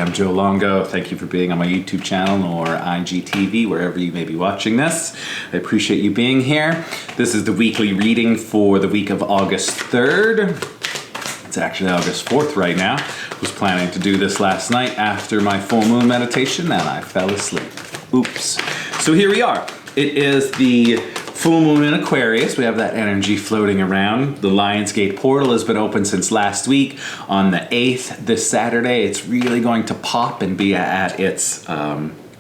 I'm Joe Longo. Thank you for being on my YouTube channel or IGTV, wherever you may be watching this. I appreciate you being here. This is the weekly reading for the week of August 3rd. It's actually August 4th right now. I was planning to do this last night after my full moon meditation and I fell asleep. Oops. So here we are. It is the full moon in Aquarius. We have that energy floating around. The Lionsgate portal has been open since last week. On the 8th, this Saturday, it's really going to pop and be at its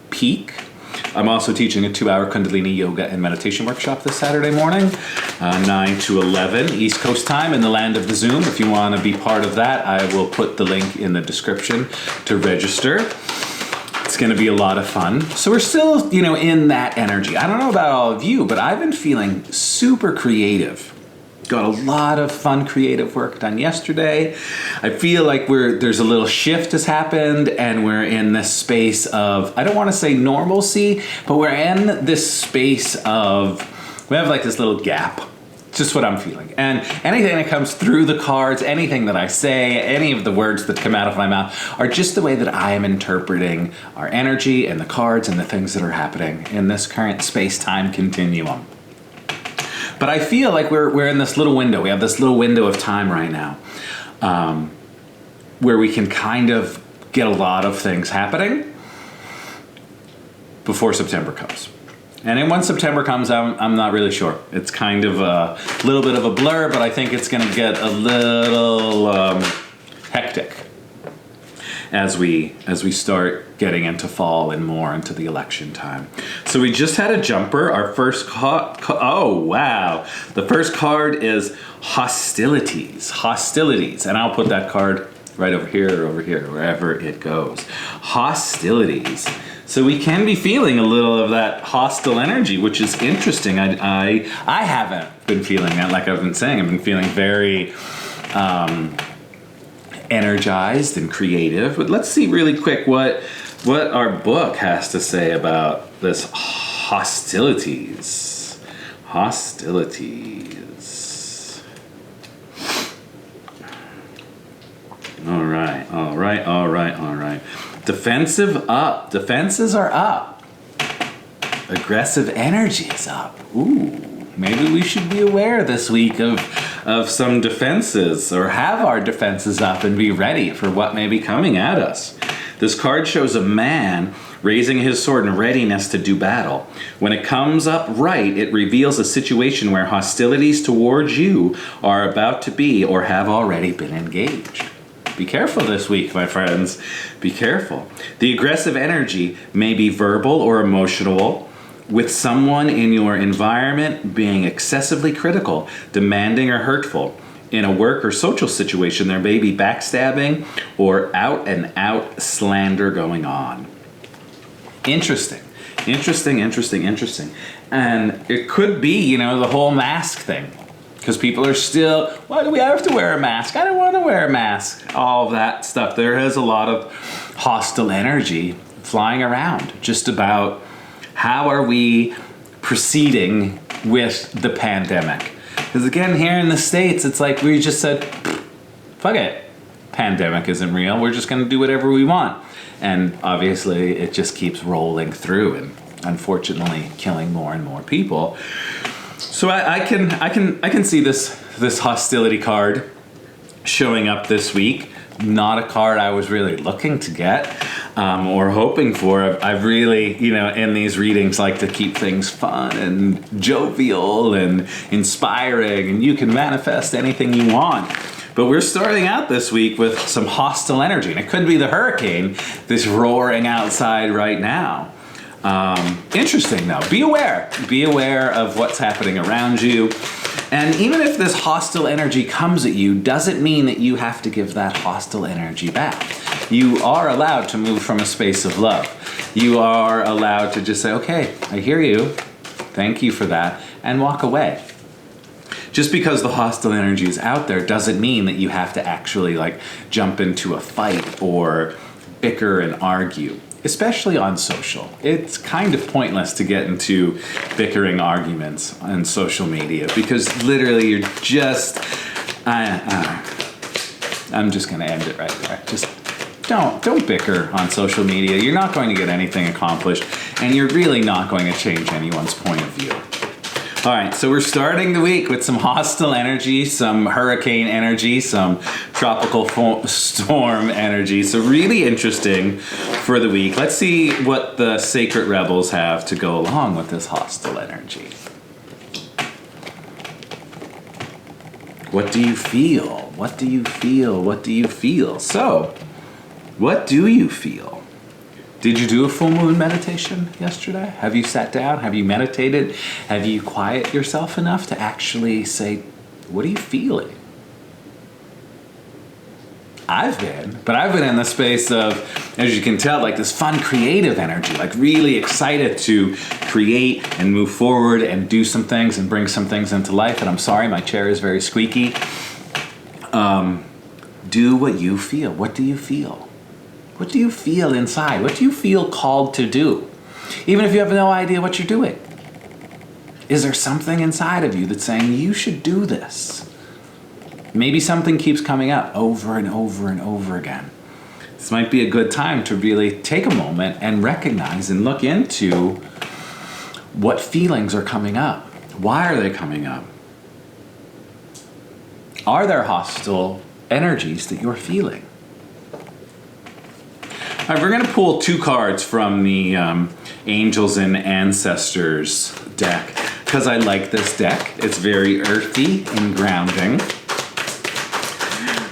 peak. I'm also teaching a 2-hour Kundalini yoga and meditation workshop this Saturday morning, 9 to 11 East Coast time in the land of the Zoom. If you want to be part of that, I will put the link in the description to register. It's going to be a lot of fun. So we're still, in that energy. I don't know about all of you, but I've been feeling super creative. Got a lot of fun creative work done yesterday. I feel like there's a little shift has happened and we're in this space of, I don't want to say normalcy, but we're in this space of, we have like this little gap. Just what I'm feeling. And anything that comes through the cards, anything that I say, any of the words that come out of my mouth are just the way that I am interpreting our energy and the cards and the things that are happening in this current space-time continuum. But I feel like we're in this little window. We have this little window of time right now where we can kind of get a lot of things happening before September comes. And then once September comes, I'm not really sure. It's kind of a little bit of a blur, but I think it's going to get a little hectic as we start getting into fall and more into the election time. So we just had a jumper. Our first oh wow, the first card is hostilities. Hostilities, and I'll put that card right over here, wherever it goes. Hostilities. So we can be feeling a little of that hostile energy, which is interesting. I haven't been feeling that, like I've been saying. I've been feeling very energized and creative. But let's see really quick what our book has to say about this hostilities. Hostilities. All right. Defensive up. Defenses are up. Aggressive energy is up. Ooh, maybe we should be aware this week of some defenses, or have our defenses up and be ready for what may be coming at us. This card shows a man raising his sword in readiness to do battle. When it comes up right, it reveals a situation where hostilities towards you are about to be or have already been engaged. Be careful this week, my friends. Be careful. The aggressive energy may be verbal or emotional, with someone in your environment being excessively critical, demanding, or hurtful. In a work or social situation, there may be backstabbing or out-and-out slander going on. Interesting. And it could be, the whole mask thing. Because people are still, why do we have to wear a mask? I don't want to wear a mask. All that stuff. There is a lot of hostile energy flying around just about how are we proceeding with the pandemic. Because again, here in the States, it's like we just said, fuck it. Pandemic isn't real. We're just going to do whatever we want. And obviously, it just keeps rolling through and unfortunately killing more and more people. So I can see this hostility card showing up this week. Not a card I was really looking to get or hoping for. I've really, in these readings, like to keep things fun and jovial and inspiring, and you can manifest anything you want. But we're starting out this week with some hostile energy, and it could be the hurricane that's roaring outside right now. Interesting though. Be aware of what's happening around you. And even if this hostile energy comes at you, doesn't mean that you have to give that hostile energy back. You are allowed to move from a space of love. You are allowed to just say, okay, I hear you. Thank you for that. And walk away. Just because the hostile energy is out there doesn't mean that you have to actually jump into a fight or bicker and argue. Especially on social. It's kind of pointless to get into bickering arguments on social media because literally you're just, I'm just gonna end it right there. Just Don't bicker on social media. You're not going to get anything accomplished, and you're really not going to change anyone's point of view. All right, so we're starting the week with some hostile energy, some hurricane energy, some tropical storm energy. So really interesting for the week. Let's see what the sacred rebels have to go along with this hostile energy. What do you feel? What do you feel? What do you feel? So, what do you feel? Did you do a full moon meditation yesterday? Have you sat down? Have you meditated? Have you quiet yourself enough to actually say, what are you feeling? I've been in the space of, as you can tell, like this fun creative energy, like really excited to create and move forward and do some things and bring some things into life. And I'm sorry, my chair is very squeaky. Do what you feel. What do you feel? What do you feel inside? What do you feel called to do? Even if you have no idea what you're doing. Is there something inside of you that's saying, you should do this? Maybe something keeps coming up over and over and over again. This might be a good time to really take a moment and recognize and look into what feelings are coming up. Why are they coming up? Are there hostile energies that you're feeling? All right, we're going to pull two cards from the Angels and Ancestors deck because I like this deck. It's very earthy and grounding.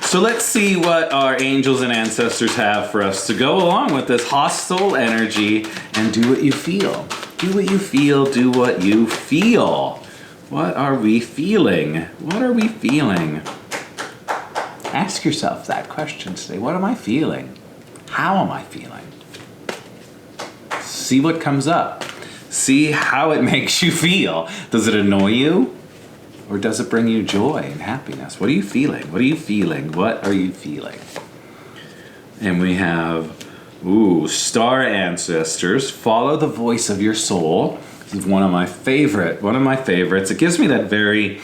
So let's see what our Angels and Ancestors have for us to go along with this hostile energy and do what you feel. Do what you feel, do what you feel. What are we feeling? What are we feeling? Ask yourself that question today. What am I feeling? How am I feeling? See what comes up. See how it makes you feel. Does it annoy you? Or does it bring you joy and happiness? What are you feeling? What are you feeling? What are you feeling? And we have, Star Ancestors. Follow the voice of your soul. This is one of my favorites. It gives me that very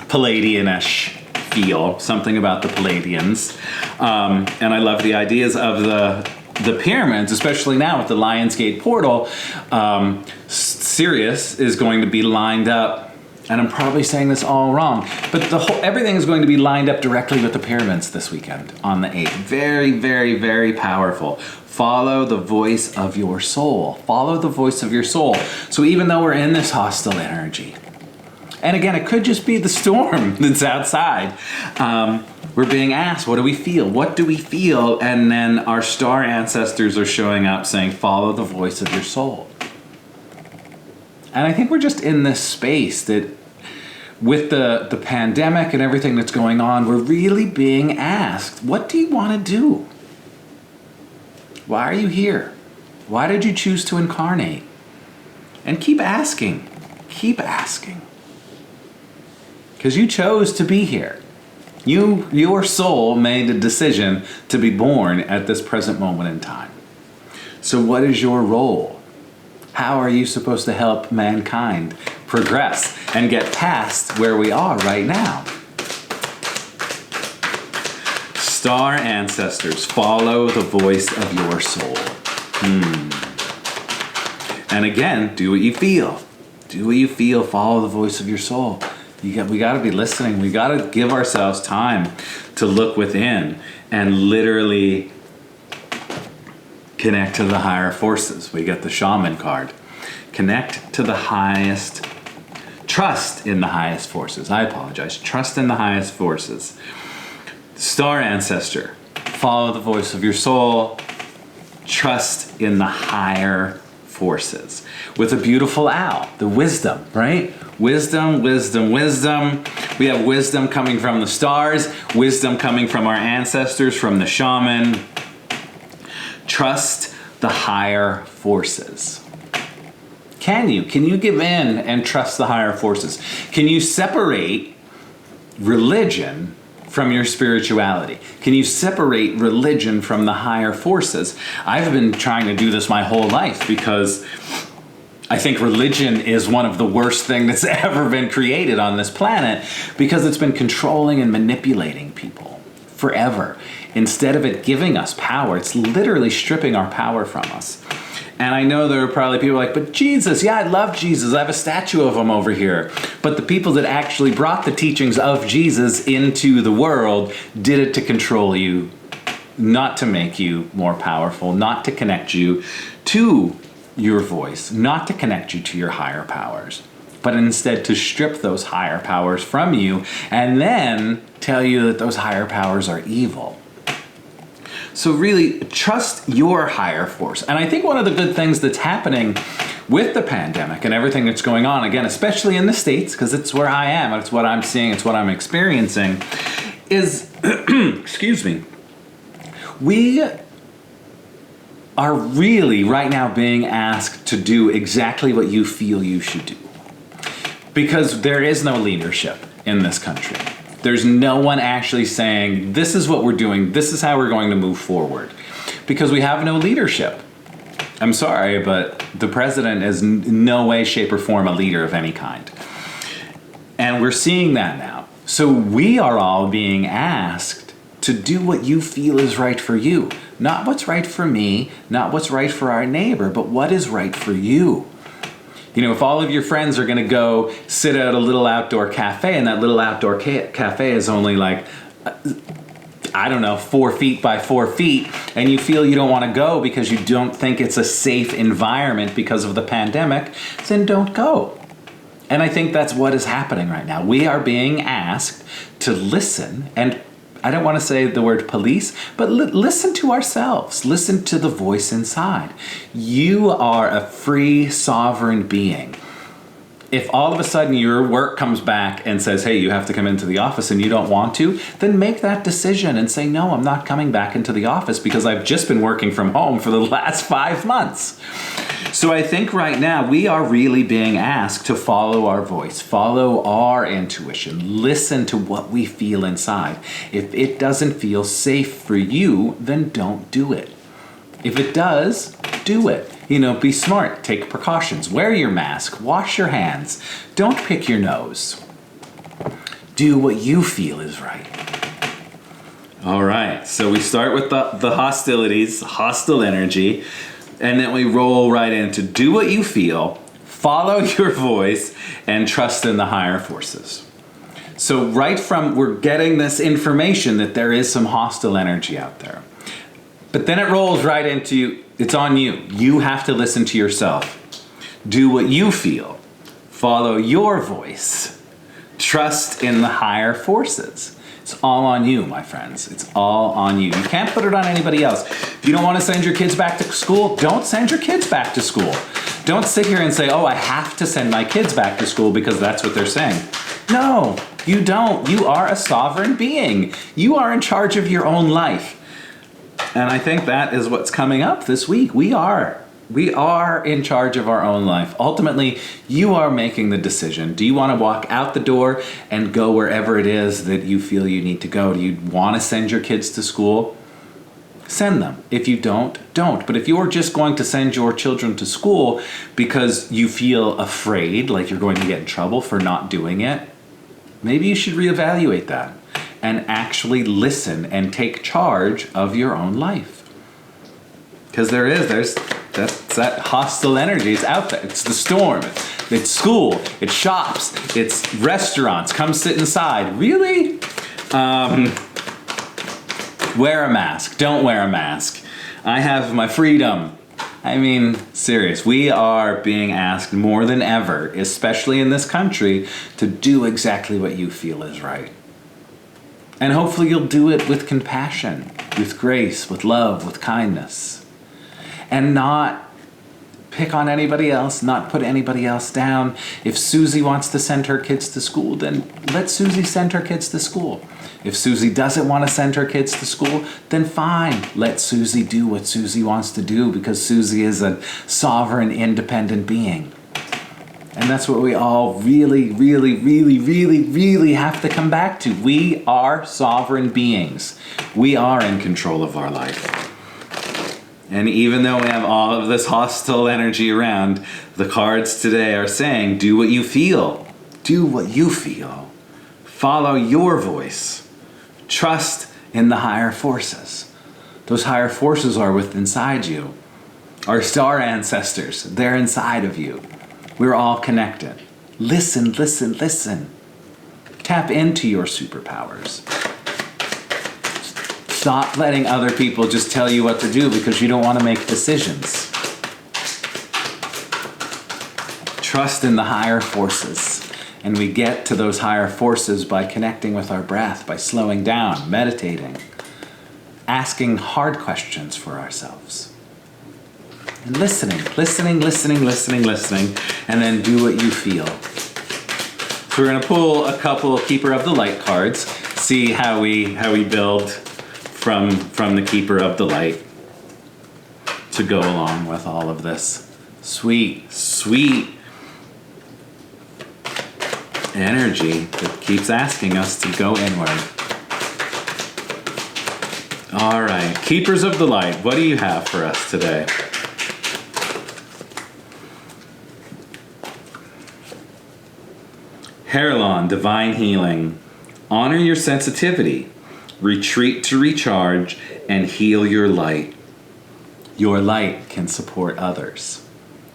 Palladian-ish feel, something about the Palladians. And I love the ideas of the pyramids, especially now with the Lionsgate portal. Sirius is going to be lined up, and I'm probably saying this all wrong, but everything is going to be lined up directly with the pyramids this weekend on the 8th. Very, very, very powerful. Follow the voice of your soul. Follow the voice of your soul. So even though we're in this hostile energy, and again, it could just be the storm that's outside. We're being asked, what do we feel? What do we feel? And then our star ancestors are showing up saying, follow the voice of your soul. And I think we're just in this space that with the pandemic and everything that's going on, we're really being asked, what do you want to do? Why are you here? Why did you choose to incarnate? And keep asking. Keep asking. Because you chose to be here. Your soul made a decision to be born at this present moment in time. So what is your role? How are you supposed to help mankind progress and get past where we are right now? Star Ancestors, follow the voice of your soul. And again, do what you feel. Do what you feel, follow the voice of your soul. We got to be listening. We got to give ourselves time to look within and literally connect to the higher forces. We get the Shaman card. Connect to the highest. Trust in the highest forces. I apologize. Trust in the highest forces. Star Ancestor. Follow the voice of your soul. Trust in the higher forces. With a beautiful owl. The wisdom, right? Wisdom, wisdom, wisdom. We have wisdom coming from the stars, wisdom coming from our ancestors, from the shaman. Trust the higher forces. Can you give in and trust the higher forces? Can you separate religion from your spirituality? Can you separate religion from the higher forces? I've been trying to do this my whole life because I think religion is one of the worst things that's ever been created on this planet because it's been controlling and manipulating people forever. Instead of it giving us power, it's literally stripping our power from us. And I know there are probably people like, but Jesus, yeah, I love Jesus. I have a statue of him over here. But the people that actually brought the teachings of Jesus into the world did it to control you, not to make you more powerful, not to connect you to your voice, not to connect you to your higher powers, but instead to strip those higher powers from you and then tell you that those higher powers are evil. So really, trust your higher force. And I think one of the good things that's happening with the pandemic and everything that's going on, again, especially in the States, because it's where I am, it's what I'm seeing, it's what I'm experiencing, is, excuse me, we are really right now being asked to do exactly what you feel you should do. Because there is no leadership in this country. There's no one actually saying, this is what we're doing, this is how we're going to move forward. Because we have no leadership. I'm sorry, but the president is in no way, shape, or form a leader of any kind. And we're seeing that now. So we are all being asked to do what you feel is right for you. Not what's right for me, not what's right for our neighbor, but what is right for you. You know, if all of your friends are going to go sit at a little outdoor cafe and that little outdoor cafe is only like, I don't know, 4 feet by 4 feet, and you feel you don't want to go because you don't think it's a safe environment because of the pandemic, then don't go. And I think that's what is happening right now. We are being asked to listen, and I don't want to say the word police, but listen to ourselves. Listen to the voice inside. You are a free, sovereign being. If all of a sudden your work comes back and says, hey, you have to come into the office and you don't want to, then make that decision and say, no, I'm not coming back into the office because I've just been working from home for the last 5 months. So I think right now we are really being asked to follow our voice, follow our intuition, listen to what we feel inside. If it doesn't feel safe for you, then don't do it. If it does, do it. You know, be smart, take precautions, wear your mask, wash your hands, don't pick your nose. Do what you feel is right. All right, so we start with the hostilities, hostile energy, and then we roll right into do what you feel, follow your voice, and trust in the higher forces. So right from, we're getting this information that there is some hostile energy out there. But then it rolls right into, it's on you. You have to listen to yourself. Do what you feel. Follow your voice. Trust in the higher forces. It's all on you, my friends. It's all on you. You can't put it on anybody else. If you don't want to send your kids back to school, don't send your kids back to school. Don't sit here and say, oh, I have to send my kids back to school because that's what they're saying. No, you don't. You are a sovereign being. You are in charge of your own life. And I think that is what's coming up this week. We are in charge of our own life. Ultimately, you are making the decision. Do you want to walk out the door and go wherever it is that you feel you need to go? Do you want to send your kids to school? Send them. If you don't, don't. But if you're just going to send your children to school because you feel afraid, like you're going to get in trouble for not doing it, maybe you should reevaluate that and actually listen and take charge of your own life. Because there's that hostile energy. It's out there. It's the storm. It's school. It's shops. It's restaurants. Come sit inside. Really? Wear a mask. Don't wear a mask. I have my freedom. I mean, serious. We are being asked more than ever, especially in this country, to do exactly what you feel is right. And hopefully you'll do it with compassion, with grace, with love, with kindness. And not pick on anybody else, not put anybody else down. If Susie wants to send her kids to school, then let Susie send her kids to school. If Susie doesn't want to send her kids to school, then fine. Let Susie do what Susie wants to do because Susie is a sovereign, independent being. And that's what we all really, really, really, really, really have to come back to. We are sovereign beings. We are in control of our life. And even though we have all of this hostile energy around, the cards today are saying, do what you feel. Do what you feel. Follow your voice. Trust in the higher forces. Those higher forces are within inside you. Our star ancestors, they're inside of you. We're all connected. Listen, listen, listen. Tap into your superpowers. Stop letting other people just tell you what to do because you don't want to make decisions. Trust in the higher forces. And we get to those higher forces by connecting with our breath, by slowing down, meditating, asking hard questions for ourselves. And listening, and then do what you feel. So we're going to pull a couple Keeper of the Light cards, see how we build from the Keeper of the Light to go along with all of this sweet, sweet energy that keeps asking us to go inward. All right, Keepers of the Light, what do you have for us today? Herlon, Divine Healing. Honor your sensitivity. Retreat to recharge and heal your light. Your light can support others.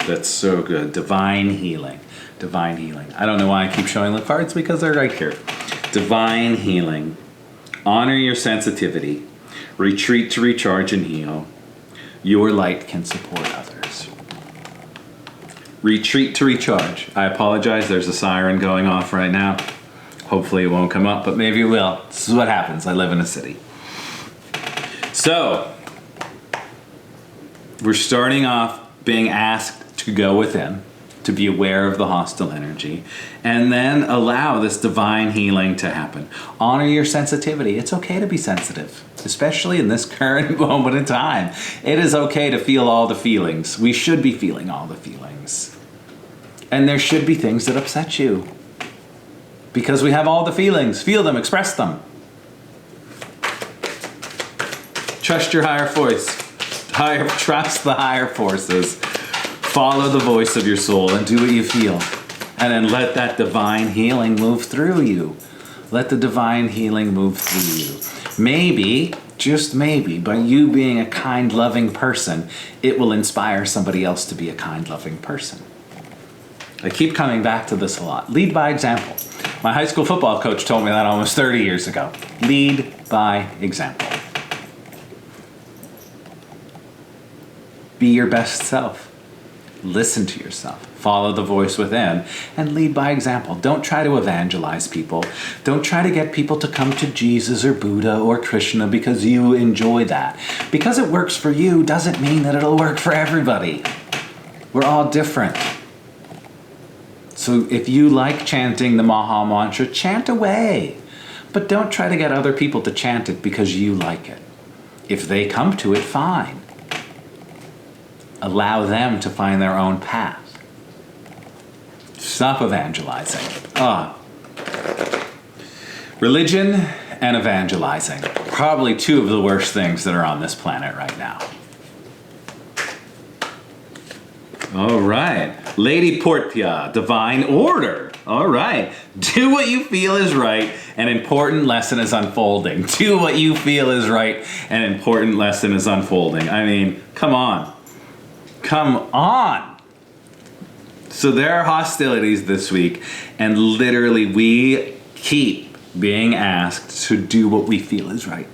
That's so good. Divine Healing. Divine Healing. I don't know why I keep showing the cards because they're right here. Divine Healing. Honor your sensitivity. Retreat to recharge and heal. Your light can support others. Retreat to recharge. I apologize, there's a siren going off right now. Hopefully it won't come up, but maybe it will. This is what happens. I live in a city. So, we're starting off being asked to go within, to be aware of the hostile energy, and then allow this divine healing to happen. Honor your sensitivity. It's okay to be sensitive, especially in this current moment in time. It is okay to feel all the feelings. We should be feeling all the feelings. And there should be things that upset you. Because we have all the feelings. Feel them, express them. Trust your higher voice. Trust the higher forces. Follow the voice of your soul and do what you feel. And then let that divine healing move through you. Let the divine healing move through you. Maybe, just maybe, by you being a kind, loving person, it will inspire somebody else to be a kind, loving person. I keep coming back to this a lot. Lead by example. My high school football coach told me that almost 30 years ago. Lead by example. Be your best self. Listen to yourself. Follow the voice within and lead by example. Don't try to evangelize people. Don't try to get people to come to Jesus or Buddha or Krishna because you enjoy that. Because it works for you doesn't mean that it'll work for everybody. We're all different. So if you like chanting the Maha Mantra, chant away. But don't try to get other people to chant it because you like it. If they come to it, fine. Allow them to find their own path. Stop evangelizing. Religion and evangelizing. Probably two of the worst things that are on this planet right now. All right. Lady Portia, Divine Order. All right. Do what you feel is right. An important lesson is unfolding. Do what you feel is right. An important lesson is unfolding. I mean, come on. Come on. So there are hostilities this week, and literally we keep being asked to do what we feel is right.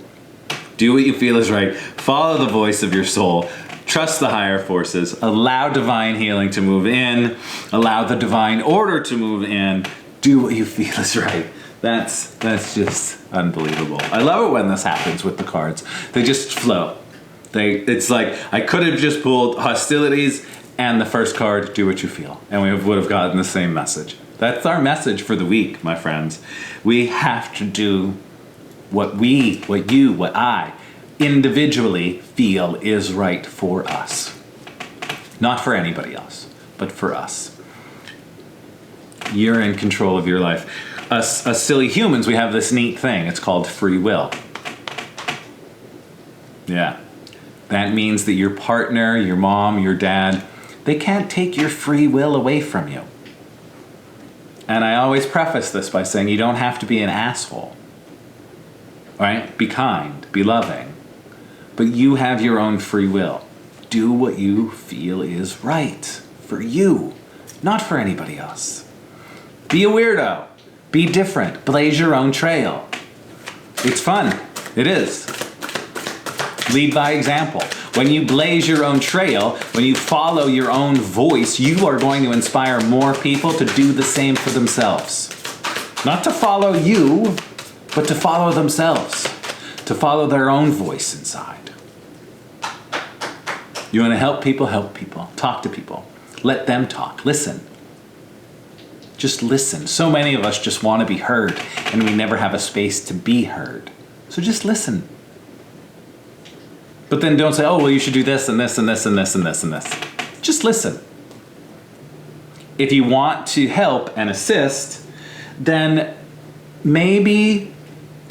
Do what you feel is right. Follow the voice of your soul. Trust the higher forces. Allow divine healing to move in. Allow the divine order to move in. Do what you feel is right. That's just unbelievable. I love it when this happens with the cards. They just flow. It's like I could have just pulled hostilities and the first card, do what you feel. And we would have gotten the same message. That's our message for the week, my friends. We have to do what I individually feel is right for us. Not for anybody else, but for us. You're in control of your life. Us silly humans, we have this neat thing. It's called free will. Yeah. That means that your partner, your mom, your dad, they can't take your free will away from you. And I always preface this by saying you don't have to be an asshole. right? Be kind, be loving. But you have your own free will. Do what you feel is right for you, not for anybody else. Be a weirdo. Be different. Blaze your own trail. It's fun. It is. Lead by example. When you blaze your own trail, when you follow your own voice, you are going to inspire more people to do the same for themselves. Not to follow you, but to follow themselves. To follow their own voice inside. You want to help people? Help people. Talk to people. Let them talk. Listen. Just listen. So many of us just want to be heard, and we never have a space to be heard. So just listen. But then don't say, oh, well, you should do this and this and this and this and this and this. Just listen. If you want to help and assist, then maybe...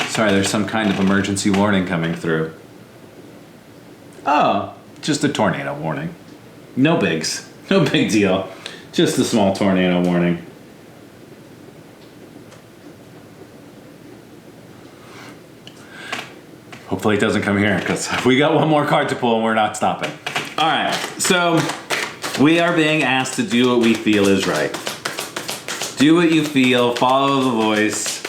Sorry, there's some kind of emergency warning coming through. Oh, just a tornado warning. No bigs. No big deal. Just a small tornado warning. Hopefully it doesn't come here, because we got one more card to pull and we're not stopping. All right, so we are being asked to do what we feel is right. Do what you feel, follow the voice.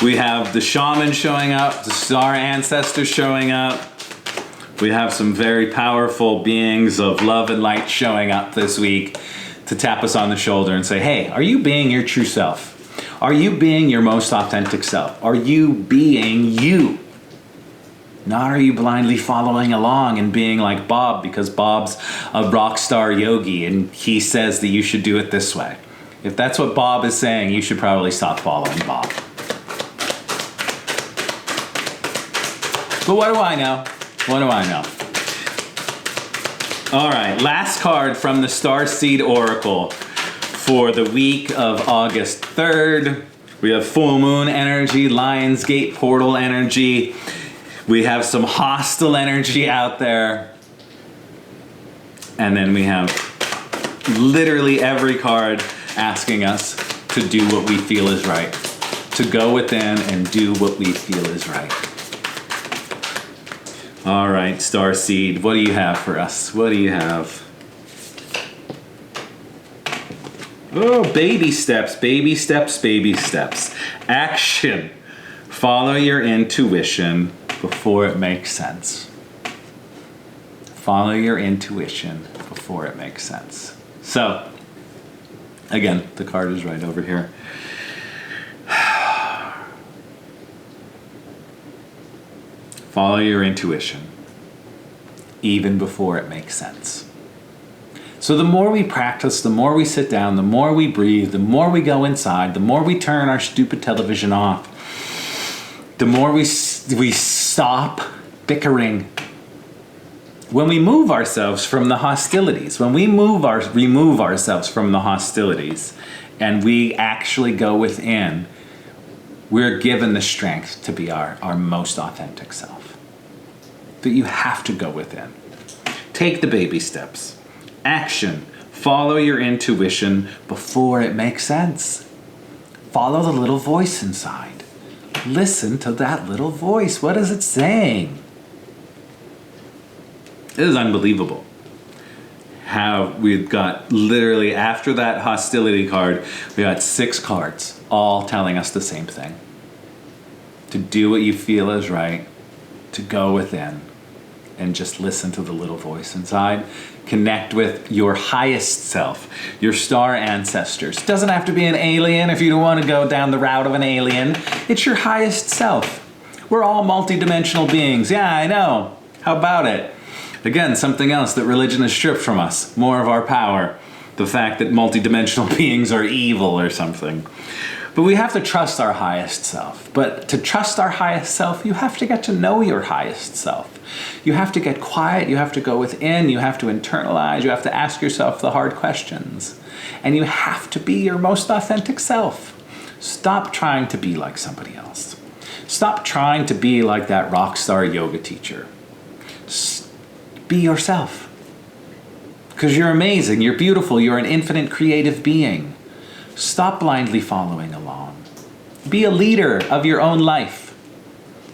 We have the shaman showing up, the star ancestors showing up. We have some very powerful beings of love and light showing up this week to tap us on the shoulder and say, hey, are you being your true self? Are you being your most authentic self? Are you being you? Not are you blindly following along and being like Bob because Bob's a rock star yogi and he says that you should do it this way. If that's what Bob is saying, you should probably stop following Bob. But what do I know? What do I know? All right, last card from the Starseed Oracle for the week of August 3rd. We have full moon energy, Lionsgate portal energy. We have some hostile energy out there. And then we have literally every card asking us to do what we feel is right. To go within and do what we feel is right. All right, Starseed, what do you have for us? What do you have? Oh, baby steps, baby steps, baby steps. Action. Follow your intuition before it makes sense. Follow your intuition before it makes sense. So, again, the card is right over here. Follow your intuition, even before it makes sense. So the more we practice, the more we sit down, the more we breathe, the more we go inside, the more we turn our stupid television off, the more we stop bickering. When we move ourselves from the hostilities, when we remove ourselves from the hostilities, and we actually go within, we're given the strength to be our most authentic self. But you have to go within. Take the baby steps. Action. Follow your intuition before it makes sense. Follow the little voice inside. Listen to that little voice. What is it saying? It is unbelievable how we've got literally after that hostility card, we got 6 cards all telling us the same thing. To do what you feel is right, to go within and just listen to the little voice inside. Connect with your highest self, your star ancestors. It doesn't have to be an alien if you don't want to go down the route of an alien. It's your highest self. We're all multidimensional beings. Yeah, I know. How about it? Again, something else that religion has stripped from us. More of our power. The fact that multidimensional beings are evil or something. But we have to trust our highest self. But to trust our highest self, you have to get to know your highest self. You have to get quiet, you have to go within, you have to internalize, you have to ask yourself the hard questions. And you have to be your most authentic self. Stop trying to be like somebody else. Stop trying to be like that rock star yoga teacher. Be yourself. Because you're amazing, you're beautiful, you're an infinite creative being. Stop blindly following along. Be a leader of your own life.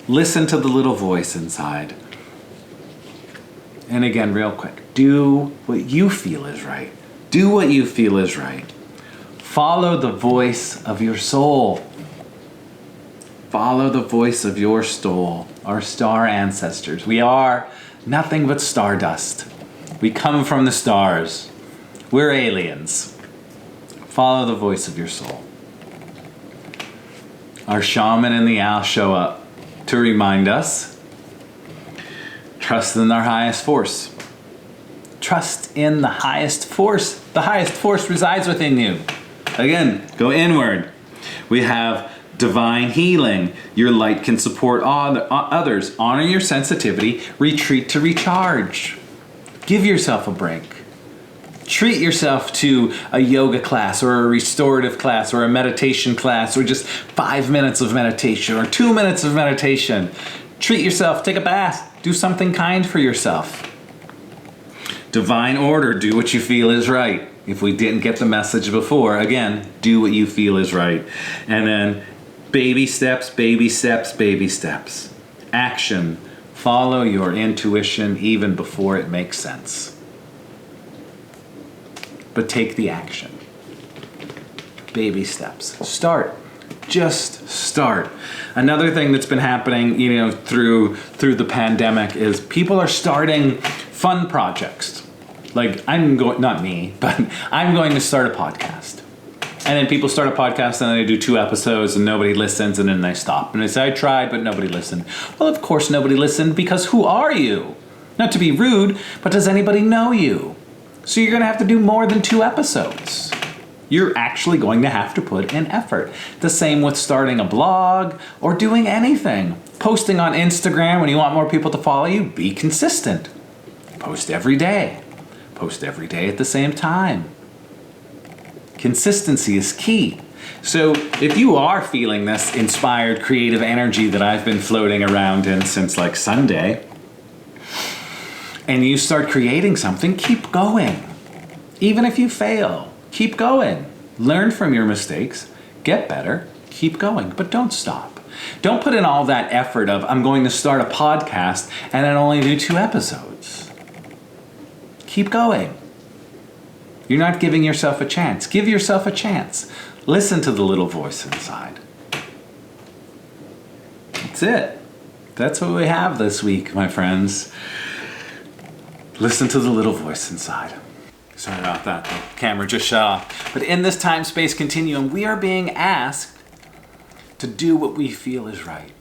Listen to the little voice inside. And again, real quick, do what you feel is right. Do what you feel is right. Follow the voice of your soul. Follow the voice of your soul, our star ancestors. We are nothing but stardust. We come from the stars. We're aliens. Follow the voice of your soul. Our shaman and the owl show up to remind us, trust in our highest force. Trust in the highest force. The highest force resides within you. Again, go inward. We have divine healing. Your light can support others. Honor your sensitivity. Retreat to recharge. Give yourself a break. Treat yourself to a yoga class or a restorative class or a meditation class or just 5 minutes of meditation or 2 minutes of meditation. Treat yourself. Take a bath. Do something kind for yourself. Divine order. Do what you feel is right. If we didn't get the message before, again, do what you feel is right. And then baby steps, baby steps, baby steps. Action. Follow your intuition even before it makes sense. But take the action. Baby steps. Start. Just start. Another thing that's been happening, through the pandemic is people are starting fun projects. Like not me, but I'm going to start a podcast. And then people start a podcast and then they do 2 episodes and nobody listens and then they stop. And they say, I tried, but nobody listened. Well, of course nobody listened because who are you? Not to be rude, but does anybody know you? So you're going to have to do more than 2 episodes. You're actually going to have to put in effort. The same with starting a blog or doing anything. Posting on Instagram when you want more people to follow you, be consistent. Post every day. Post every day at the same time. Consistency is key. So if you are feeling this inspired creative energy that I've been floating around in since like Sunday, and you start creating something, keep going. Even if you fail, keep going. Learn from your mistakes, get better, keep going, but don't stop. Don't put in all that effort of, I'm going to start a podcast and then only do 2 episodes. Keep going. You're not giving yourself a chance. Give yourself a chance. Listen to the little voice inside. That's it. That's what we have this week, my friends. Listen to the little voice inside. Sorry about that. The camera just shut off. But in this time-space continuum, we are being asked to do what we feel is right.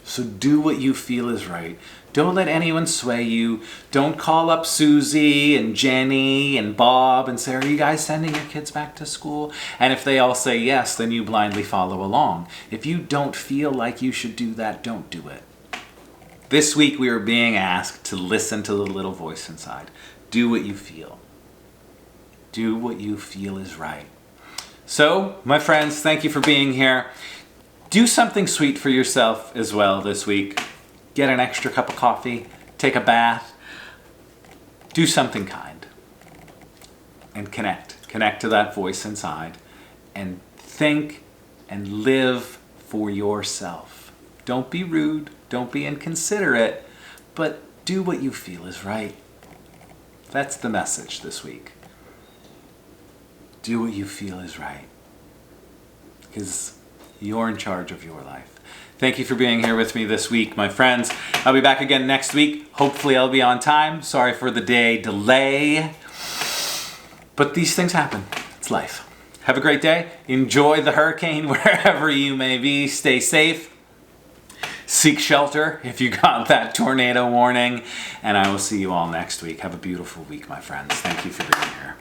So do what you feel is right. Don't let anyone sway you. Don't call up Susie and Jenny and Bob and say, are you guys sending your kids back to school? And if they all say yes, then you blindly follow along. If you don't feel like you should do that, don't do it. This week we are being asked to listen to the little voice inside. Do what you feel. Do what you feel is right. So, my friends, thank you for being here. Do something sweet for yourself as well this week. Get an extra cup of coffee, take a bath, do something kind, and connect. Connect to that voice inside, and think and live for yourself. Don't be rude, don't be inconsiderate, but do what you feel is right. That's the message this week. Do what you feel is right, because you're in charge of your life. Thank you for being here with me this week, my friends. I'll be back again next week. Hopefully I'll be on time. Sorry for the day delay. But these things happen. It's life. Have a great day. Enjoy the hurricane wherever you may be. Stay safe. Seek shelter if you got that tornado warning. And I will see you all next week. Have a beautiful week, my friends. Thank you for being here.